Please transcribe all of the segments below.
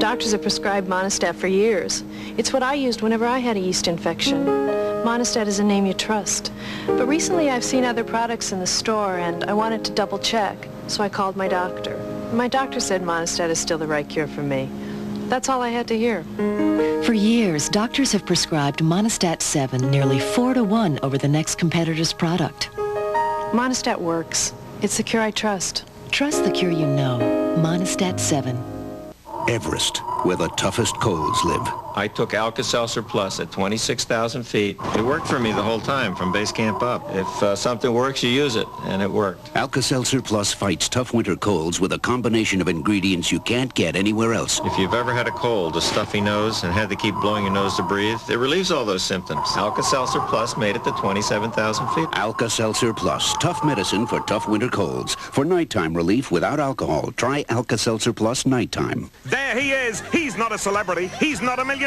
Doctors have prescribed Monistat for years. It's what I used whenever I had a yeast infection. Monistat is a name you trust. But recently I've seen other products in the store and I wanted to double check, so I called my doctor. My doctor said Monistat is still the right cure for me. That's all I had to hear. For years, doctors have prescribed Monistat 7 nearly 4-to-1 over the next competitor's product. Monistat works. It's the cure I trust. Trust the cure you know. Monistat 7. Everest, where the toughest colds live. I took Alka-Seltzer Plus at 26,000 feet. It worked for me the whole time, from base camp up. If something works, you use it, and it worked. Alka-Seltzer Plus fights tough winter colds with a combination of ingredients you can't get anywhere else. If you've ever had a cold, a stuffy nose, and had to keep blowing your nose to breathe, it relieves all those symptoms. Alka-Seltzer Plus made it to 27,000 feet. Alka-Seltzer Plus, tough medicine for tough winter colds. For nighttime relief without alcohol, try Alka-Seltzer Plus nighttime. There he is. He's not a celebrity. He's not a millionaire.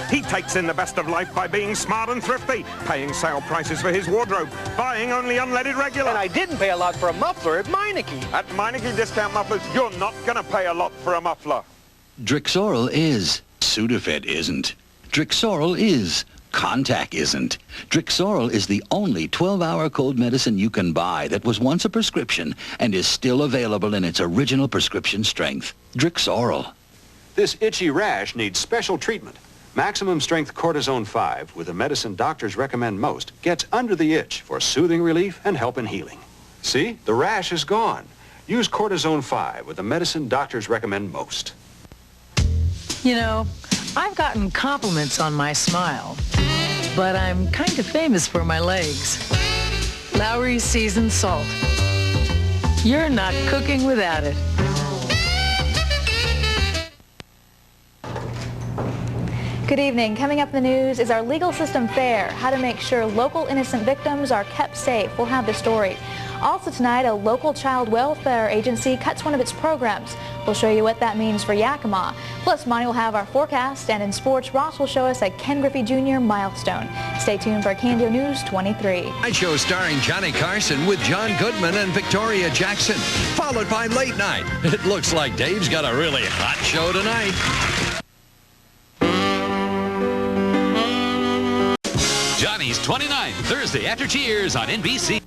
He takes in the best of life by being smart and thrifty, paying sale prices for his wardrobe, buying only unleaded regular. And I didn't pay a lot for a muffler at Meineke. At Meineke Discount Mufflers, you're not going to pay a lot for a muffler. Drixoral is. Sudafed isn't. Drixoral is. Contac isn't. Drixoral is the only 12-hour cold medicine you can buy that was once a prescription and is still available in its original prescription strength. Drixoral. This itchy rash needs special treatment. Maximum strength cortisone 5, with the medicine doctors recommend most, gets under the itch for soothing relief and help in healing. See? The rash is gone. Use cortisone 5 with the medicine doctors recommend most. You know, I've gotten compliments on my smile, but I'm kind of famous for my legs. Lawry's seasoned salt. You're not cooking without it. Good evening. Coming up in the news is our legal system fair, how to make sure local innocent victims are kept safe. We'll have the story. Also tonight, a local child welfare agency cuts one of its programs. We'll show you what that means for Yakima. Plus, Monty will have our forecast, and in sports, Ross will show us a Ken Griffey Jr. milestone. Stay tuned for KNDO News 23. Night show starring Johnny Carson with John Goodman and Victoria Jackson, followed by Late Night. It looks like Dave's got a really hot show tonight. Johnny's 29th, Thursday after Cheers on NBC.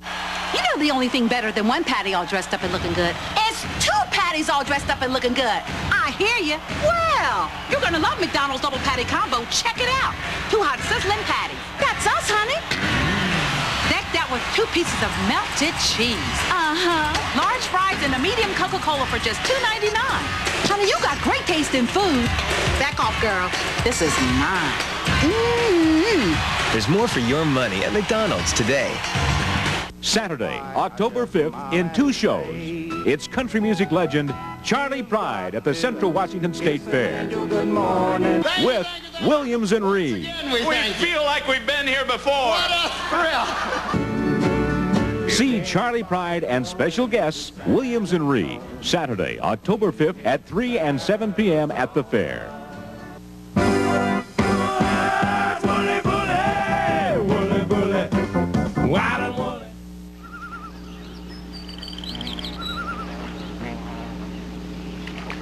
You know the only thing better than one Patti all dressed up and looking good is two Patties all dressed up and looking good. I hear you. Well, you're going to love McDonald's double patty combo. Check it out. 2 hot sizzling patties. That's us, honey. Decked out with 2 pieces of melted cheese. Uh-huh. Large fries and a medium Coca-Cola for just $2.99. Honey, you got great taste in food. Back off, girl. This is mine. There's more for your money at McDonald's today. Saturday, October 5th, in 2 shows. It's country music legend Charley Pride at the Central Washington State Fair with Williams and Reed. We feel like we've been here before. What a thrill! See Charley Pride and special guests Williams and Reed, Saturday, October 5th at 3 and 7 p.m. at the fair.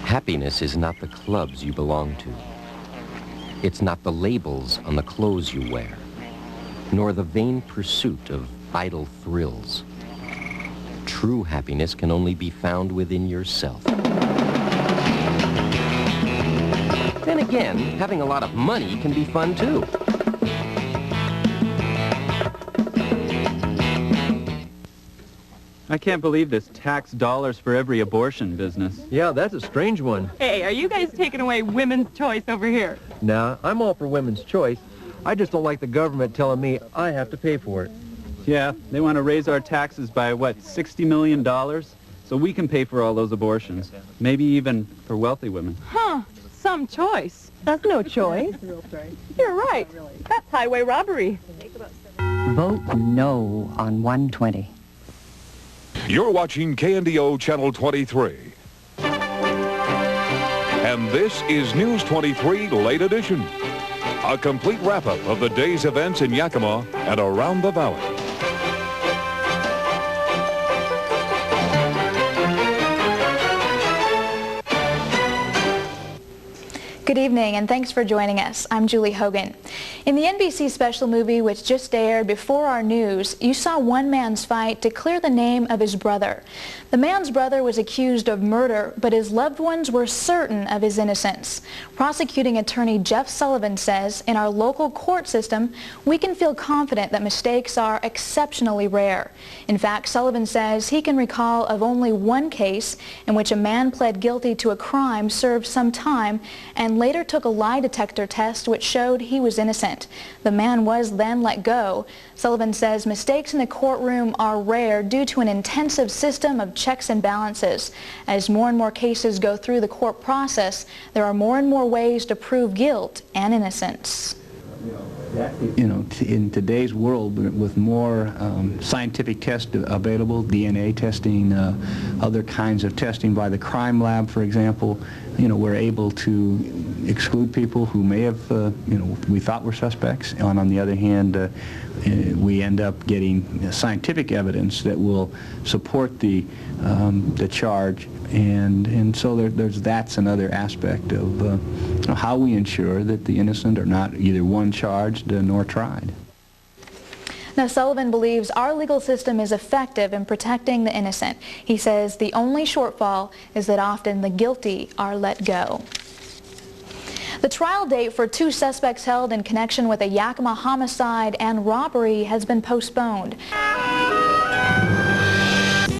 Happiness is not the clubs you belong to. It's not the labels on the clothes you wear, nor the vain pursuit of idle thrills. True happiness can only be found within yourself. Then again, having a lot of money can be fun too. I can't believe this tax dollars for every abortion business. Yeah, that's a strange one. Hey, are you guys taking away women's choice over here? Nah, I'm all for women's choice. I just don't like the government telling me I have to pay for it. Yeah, they want to raise our taxes by, what, $60 million? So we can pay for all those abortions. Maybe even for wealthy women. Huh, some choice. That's no choice. You're right. That's highway robbery. Vote no on 120. You're watching KNDO Channel 23. And this is News 23 Late Edition. A complete wrap-up of the day's events in Yakima and around the valley. Good evening, and thanks for joining us. I'm Julie Hogan. In the NBC special movie, which just aired before our news, you saw one man's fight to clear the name of his brother. The man's brother was accused of murder, but his loved ones were certain of his innocence. Prosecuting attorney Jeff Sullivan says, in our local court system, we can feel confident that mistakes are exceptionally rare. In fact, Sullivan says he can recall of only one case in which a man pled guilty to a crime, served some time, and later took a lie detector test which showed he was innocent. The man was then let go. Sullivan says mistakes in the courtroom are rare due to an intensive system of checks and balances. As more and more cases go through the court process, there are more and more ways to prove guilt and innocence. You know, in today's world, with more scientific tests available, DNA testing, other kinds of testing by the crime lab, for example, you know, we're able to exclude people who may have, you know, we thought were suspects. And on the other hand, we end up getting scientific evidence that will support the charge. And so that's another aspect of how we ensure that the innocent are not either one charged nor tried. Now, Sullivan believes our legal system is effective in protecting the innocent. He says the only shortfall is that often the guilty are let go. The trial date for two suspects held in connection with a Yakima homicide and robbery has been postponed.